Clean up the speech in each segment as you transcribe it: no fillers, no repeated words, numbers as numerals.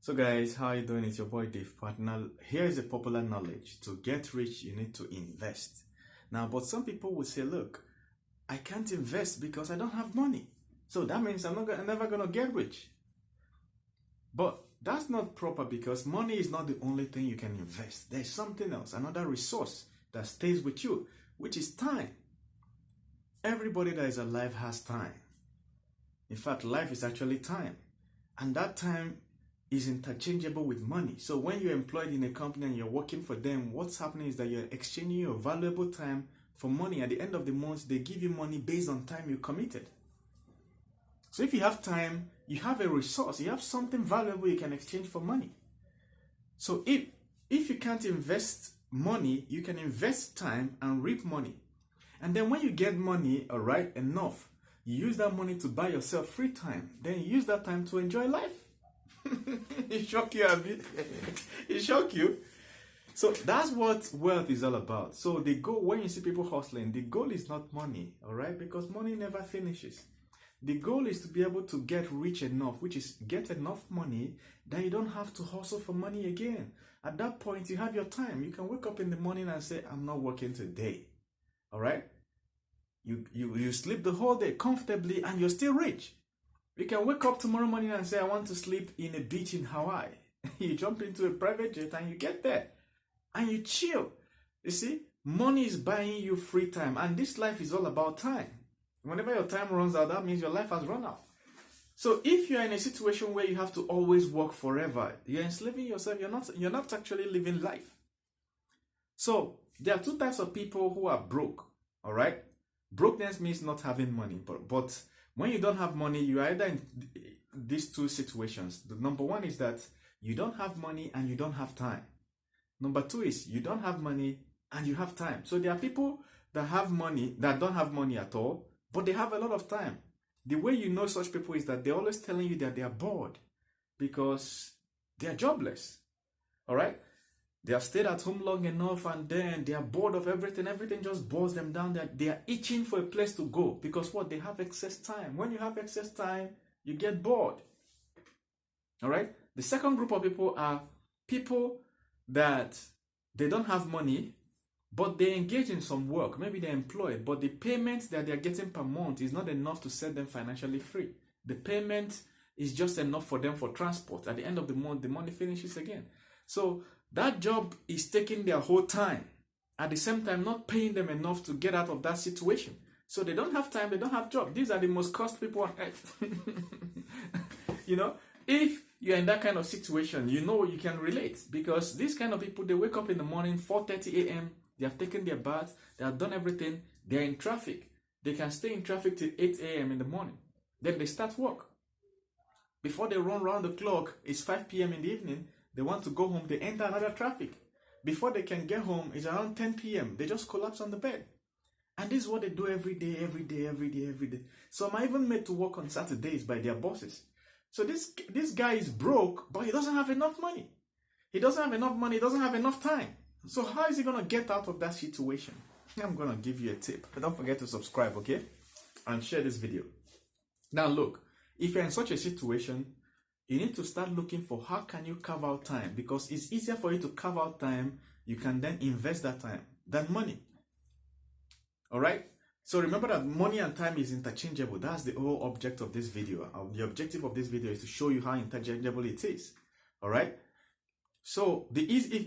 So guys, how you doing? It's your boy Dave Partner. Here is a popular knowledge. To get rich, you need to invest. Now, but some people will say, look, I can't invest because I don't have money. So that means I'm never gonna get rich. But that's not proper because money is not the only thing you can invest. There's something else, another resource that stays with you, which is time. Everybody that is alive has time. In fact, life is actually time. And that time is interchangeable with money. So when you're employed in a company and you're working for them, what's happening is that you're exchanging your valuable time for money. At the end of the month, they give you money based on time you committed. So if you have time, you have a resource, you have something valuable you can exchange for money. So if you can't invest money, you can invest time and reap money. And then when you get money, all right, enough, you use that money to buy yourself free time. Then you use that time to enjoy life. It shock you a bit. It shock you. So that's what wealth is all about. So the goal, when you see people hustling, the goal is not money, all right? Because money never finishes. The goal is to be able to get rich enough, which is get enough money that you don't have to hustle for money again. At that point, you have your time. You can wake up in the morning and say, I'm not working today, all right? You sleep the whole day comfortably and you're still rich. You can wake up tomorrow morning and say, I want to sleep in a beach in Hawaii. You jump into a private jet and you get there. And you chill. You see, money is buying you free time. And this life is all about time. Whenever your time runs out, that means your life has run out. So if you're in a situation where you have to always work forever, you're enslaving yourself. You're not actually living life. So there are two types of people who are broke. All right? Brokenness means not having money. But when you don't have money, you are either in these two situations. The number one is that you don't have money and you don't have time. Number two is you don't have money and you have time. So there are people that have money that don't have money at all, but they have a lot of time. The way you know such people is that they're always telling you that they are bored because they are jobless. All right? They have stayed at home long enough and then they are bored of everything. Everything just bores them down. They are itching for a place to go because what? They have excess time. When you have excess time, you get bored. All right? The second group of people are people that they don't have money, but they engage in some work. Maybe they're employed, but the payment that they're getting per month is not enough to set them financially free. The payment is just enough for them for transport. At the end of the month, the money finishes again. So that job is taking their whole time. At the same time, not paying them enough to get out of that situation. So they don't have time, they don't have job. These are the most cursed people on earth. You know, if you're in that kind of situation, you know you can relate. Because these kind of people, they wake up in the morning, 4:30 a.m., they have taken their bath, they have done everything, they're in traffic. They can stay in traffic till 8 a.m. in the morning. Then they start work. Before they run around the clock, it's 5 p.m. in the evening. They want to go home, they enter another traffic. Before they can get home, it's around 10 p.m. They just collapse on the bed. And this is what they do every day. Some are even made to work on Saturdays by their bosses. So this guy is broke, but he doesn't have enough money. He doesn't have enough money, he doesn't have enough time. So how is he going to get out of that situation? I'm going to give you a tip. But don't forget to subscribe, okay? And share this video. Now look, if you're in such a situation, you need to start looking for how can you carve out time, because it's easier for you to carve out time. You can then invest that time than money. All right? So remember that money and time is interchangeable. That's the whole object of this video. The objective of this video is to show you how interchangeable it is. All right? So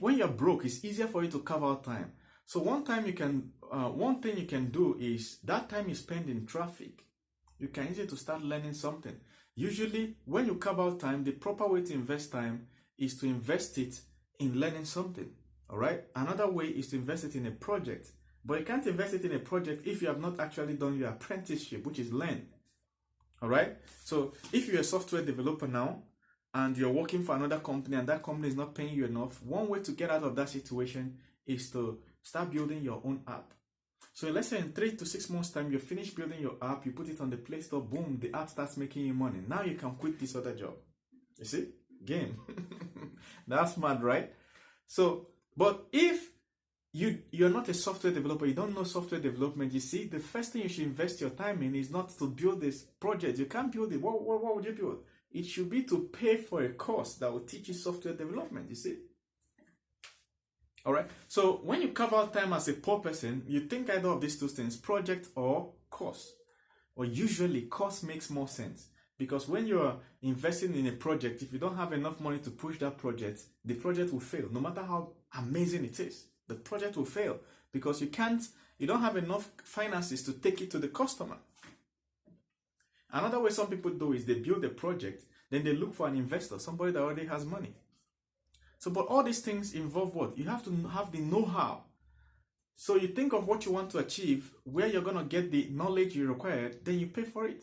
when you're broke, it's easier for you to carve out time. So one thing you can do is that time you spend in traffic, you can use it to start learning something. Usually, when you carve out time, the proper way to invest time is to invest it in learning something, all right? Another way is to invest it in a project. But you can't invest it in a project if you have not actually done your apprenticeship, which is learn, all right? So if you're a software developer now, and you're working for another company, and that company is not paying you enough, one way to get out of that situation is to start building your own app. So let's say in 3 to 6 months time, you finish building your app, you put it on the Play Store, boom, the app starts making you money. Now you can quit this other job. You see? Game. That's mad, right? So, but if you're not a software developer, you don't know software development, you see, the first thing you should invest your time in is not to build this project. You can't build it. What would you build? It should be to pay for a course that will teach you software development, you see. All right. So when you carve out time as a poor person, you think either of these two things, project or course. Or usually course makes more sense. Because when you're investing in a project, if you don't have enough money to push that project, the project will fail. No matter how amazing it is, the project will fail because you don't have enough finances to take it to the customer. Another way some people do is they build a project, then they look for an investor, somebody that already has money. So, but all these things involve what? You have to have the know-how. So you think of what you want to achieve, where you're going to get the knowledge you require, then you pay for it.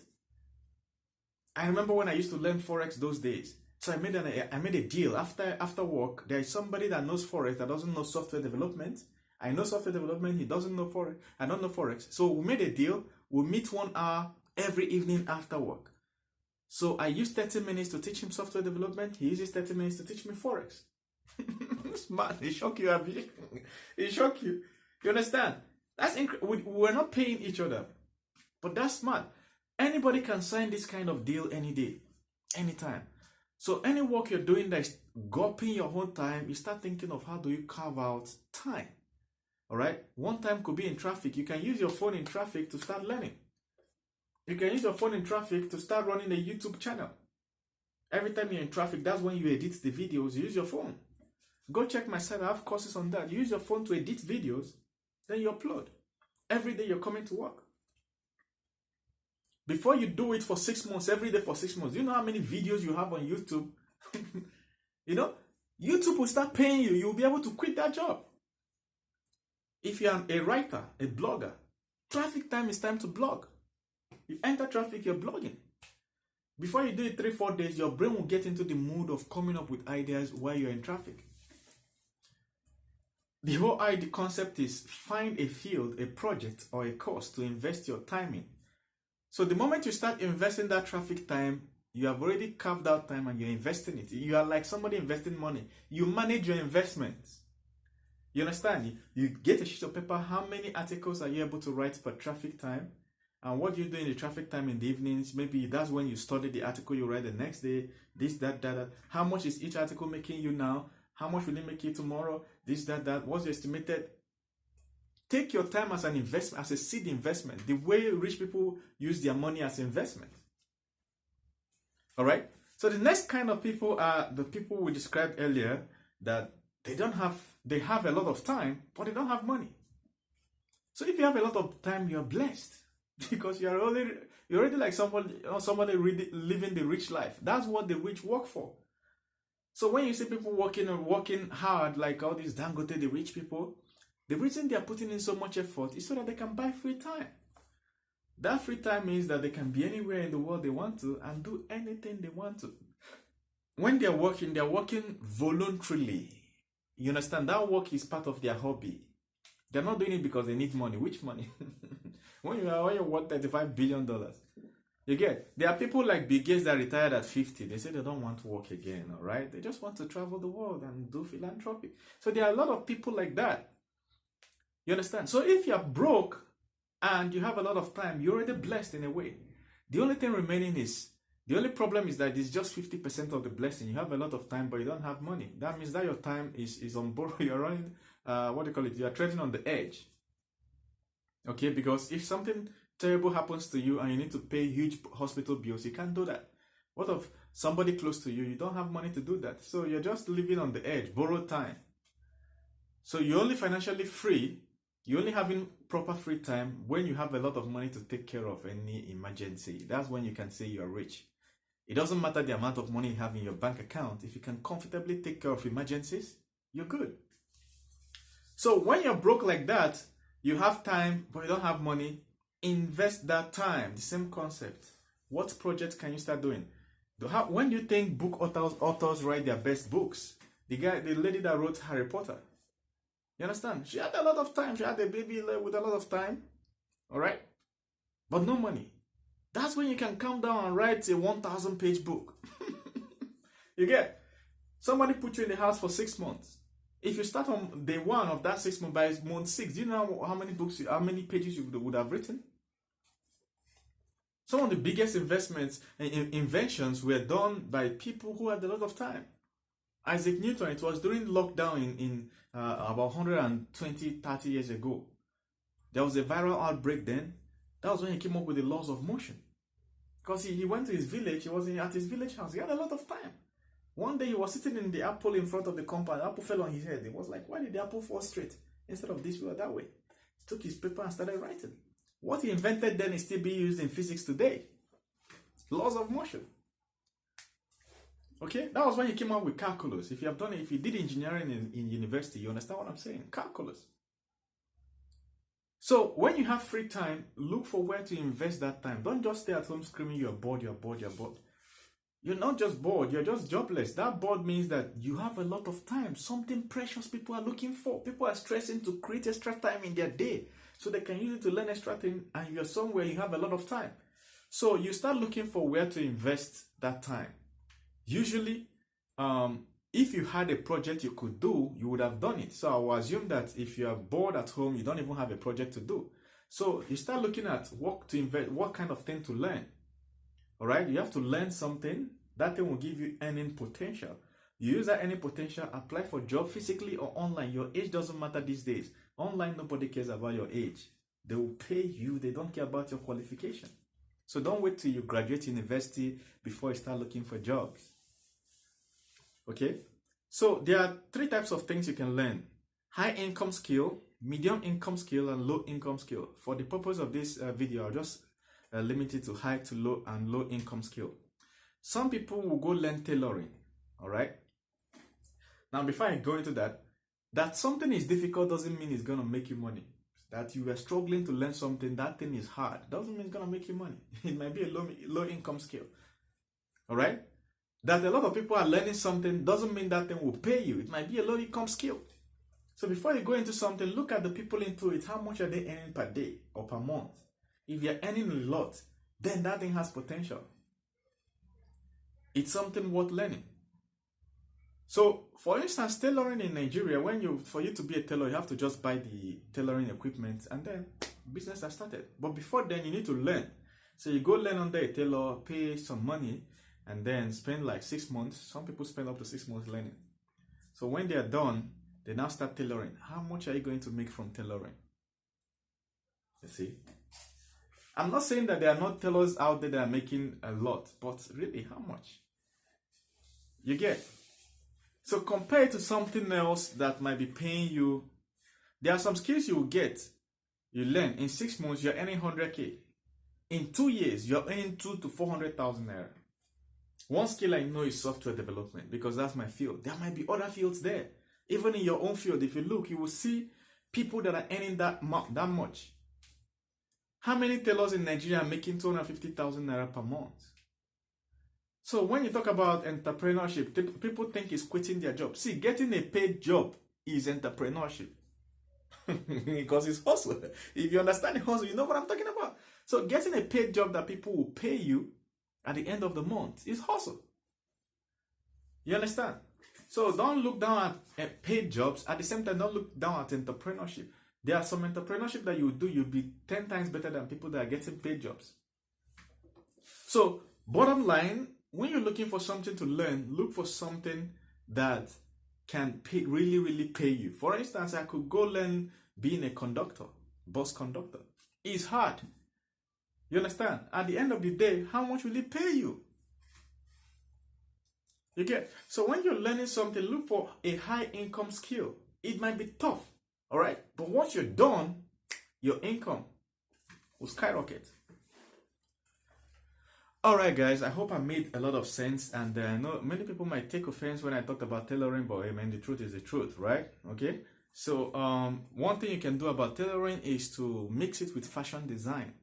I remember when I used to learn Forex those days. So I made a deal. After work, there is somebody that knows Forex that doesn't know software development. I know software development, he doesn't know Forex. I don't know Forex. So we made a deal. We'll meet 1 hour every evening after work. So I used 30 minutes to teach him software development. He uses 30 minutes to teach me Forex. Smart. It shock you, Abby. It shock you. You understand? That's we're not paying each other. But that's smart. Anybody can sign this kind of deal any day, anytime. So any work you're doing that is gulping your whole time, you start thinking of how do you carve out time. All right? One time could be in traffic. You can use your phone in traffic to start learning. You can use your phone in traffic to start running a YouTube channel. Every time you're in traffic, that's when you edit the videos. You use your phone. Go check my site. I have courses on that. You use your phone to edit videos, then you upload. Every day you're coming to work. Before you do it for 6 months, every day for 6 months, do you know how many videos you have on YouTube? You know, YouTube will start paying you. You'll be able to quit that job. If you're a writer, a blogger, traffic time is time to blog. You enter traffic, you're blogging. Before you do it 3-4 days, your brain will get into the mood of coming up with ideas while you're in traffic. The whole idea concept is find a field, a project, or a course to invest your time in. So the moment you start investing that traffic time, you have already carved out time and you're investing it. You are like somebody investing money. You manage your investments. You understand? You get a sheet of paper. How many articles are you able to write per traffic time? And what do you do in the traffic time in the evenings? Maybe that's when you study the article you write the next day. This, that. How much is each article making you now? How much will it make you tomorrow? This, that. What's the estimated? Take your time as an investment, as a seed investment, the way rich people use their money as investment. All right? So the next kind of people are the people we described earlier that they have a lot of time, but they don't have money. So if you have a lot of time, you're blessed because you're already like somebody really living the rich life. That's what the rich work for. So when you see people working hard, like all these Dangote, the rich people, the reason they are putting in so much effort is so that they can buy free time. That free time means that they can be anywhere in the world they want to and do anything they want to. When they're working voluntarily. You understand? That work is part of their hobby. They're not doing it because they need money. Which money? when you want $35 billion. You get? There are people like Bill Gates that retired at 50. They say they don't want to work again, all right? They just want to travel the world and do philanthropy. So there are a lot of people like that. You understand? So if you're broke and you have a lot of time, you're already blessed in a way. The only thing remaining is, the only problem is that it's just 50% of the blessing. You have a lot of time, but you don't have money. That means that your time is on borrow. You're running, you are treading on the edge. Okay, because if something terrible happens to you and you need to pay huge hospital bills, you can't do that. What if somebody close to you, you don't have money to do that? So you're just living on the edge, borrowed time. So you're only financially free. You're only having proper free time when you have a lot of money to take care of any emergency. That's when you can say you're rich. It doesn't matter the amount of money you have in your bank account. If you can comfortably take care of emergencies, you're good. So when you're broke like that, you have time, but you don't have money, invest that time. The same concept. What project can you start doing? When do you think book authors write their best books? The lady that wrote Harry Potter. You understand? She had a lot of time. She had a baby with a lot of time. All right? But no money. That's when you can come down and write a 1,000-page book. You get? Somebody put you in the house for 6 months. If you start on day 1 of that 6 months, by month 6, do you know how many pages you would have written? Some of the biggest investments and inventions were done by people who had a lot of time. Isaac Newton, it was during lockdown in about 120, 30 years ago. There was a viral outbreak then. That was when he came up with the laws of motion. Because he went to his village, he was at his village house, he had a lot of time. One day he was sitting in the apple in front of the compound, the apple fell on his head. He was like, why did the apple fall straight instead of this way or that way? He took his paper and started writing. What he invented then is still being used in physics today. Laws of motion. Okay, that was when he came up with calculus. If you did engineering in university, you understand what I'm saying? Calculus. So when you have free time, look for where to invest that time. Don't just stay at home screaming you're bored, you're bored, you're bored. You're not just bored, you're just jobless. That bored means that you have a lot of time, something precious people are looking for. People are stressing to create extra time in their day so they can use it to learn extra thing, and you're somewhere you have a lot of time. So you start looking for where to invest that time. Usually, if you had a project you could do, you would have done it. So I will assume that if you are bored at home, you don't even have a project to do. So you start looking at what to invest, what kind of thing to learn. All right, you have to learn something. That thing will give you earning potential. You use that earning potential, apply for job physically or online. Your age doesn't matter these days. Online, nobody cares about your age. They will pay you. They don't care about your qualification. So don't wait till you graduate university before you start looking for jobs. Okay, so there are 3 types of things you can learn: high income skill, medium income skill, and low income skill. For the purpose of this video, I'll just limit it to high to low and low income skill. Some people will go learn tailoring. All right, now before I go into that something is difficult doesn't mean it's gonna make you money. That you are struggling to learn something, that thing is hard, doesn't mean it's gonna make you money. It might be a low income skill. All right, that a lot of people are learning something doesn't mean that thing will pay you. It might be a low income skill. So before you go into something, look at the people into it. How much are they earning per day or per month? If you're earning a lot, then that thing has potential. It's something worth learning. So, for instance, tailoring in Nigeria, for you to be a tailor, you have to just buy the tailoring equipment and then business has started. But before then, you need to learn. So you go learn under a tailor, pay some money, and then spend like 6 months. Some people spend up to 6 months learning. So when they are done, they now start tailoring. How much are you going to make from tailoring? You see? I'm not saying that there are not tailors out there that are making a lot, but really, how much? You get? So compare it to something else that might be paying you. There are some skills you will get, you learn. In 6 months, you're earning 100K. In 2 years, you're earning 2 to 400,000 naira. One skill I know is software development because that's my field. There might be other fields there. Even in your own field, if you look, you will see people that are earning that much. How many tailors in Nigeria are making 250,000 naira per month? So when you talk about entrepreneurship, people think it's quitting their job. See, getting a paid job is entrepreneurship because it's hustle. If you understand hustle, you know what I'm talking about. So getting a paid job that people will pay you at the end of the month is hustle. You understand? So don't look down at paid jobs. At the same time, don't look down at entrepreneurship. There are some entrepreneurship that you do, you'll be 10 times better than people that are getting paid jobs. So bottom line, when you're looking for something to learn, look for something that can really pay you. For instance, I could go learn being a conductor, bus conductor. It's hard. You understand? At the end of the day, how much will it pay you? You get? So when you're learning something, look for a high income skill. It might be tough, all right? But once you're done, your income will skyrocket. All right, guys, I hope I made a lot of sense. And I know many people might take offense when I talk about tailoring, but I mean, the truth is the truth, right? Okay. So one thing you can do about tailoring is to mix it with fashion design.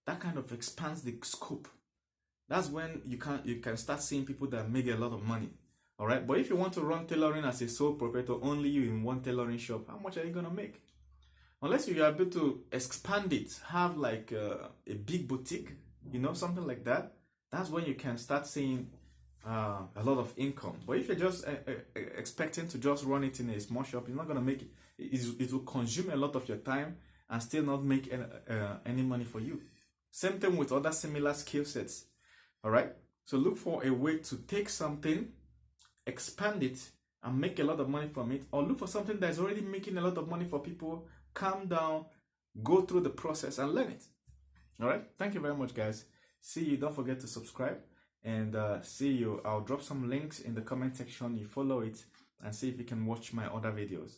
That kind of expands the scope. That's when you can start seeing people that make a lot of money. All right. But if you want to run tailoring as a sole proprietor, only you in one tailoring shop, how much are you going to make? Unless you are able to expand it, have like a big boutique, you know, something like that. That's when you can start seeing a lot of income. But if you're just expecting to just run it in a small shop, you're not going to make it. It will consume a lot of your time and still not make any money for you. Same thing with other similar skill sets. All right. So look for a way to take something, expand it, and make a lot of money from it, or look for something that's already making a lot of money for people. Calm down, go through the process, and learn it. All right. Thank you very much, guys. See you. Don't forget to subscribe, and see you. I'll drop some links in the comment section. You follow it and see if you can watch my other videos.